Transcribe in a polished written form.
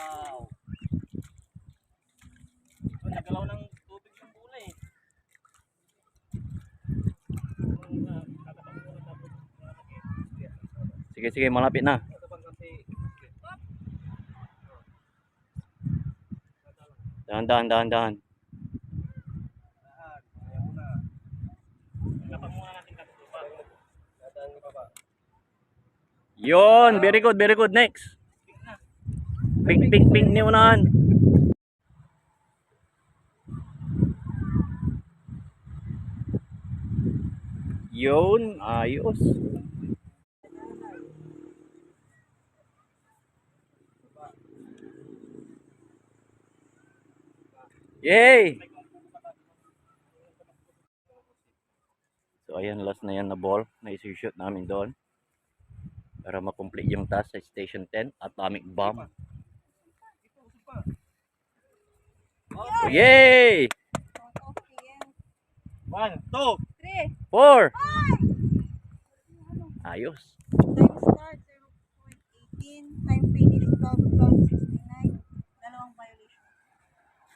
Wow. Nagalaw ng tubig yung bulay. Sige, sige, malapit na. Dahan, dahan, dahan, dahan. Yon, very good, very good. Next. Ping, ping, ping ni unahan. Yon, ayos. Yay! So ayan, last na yan na ball na isi-shoot namin doon para makomplete yung task sa Station 10, Atomic Bomb. Yay! 1, 2, 4. Ayos. Time start 0.18. Time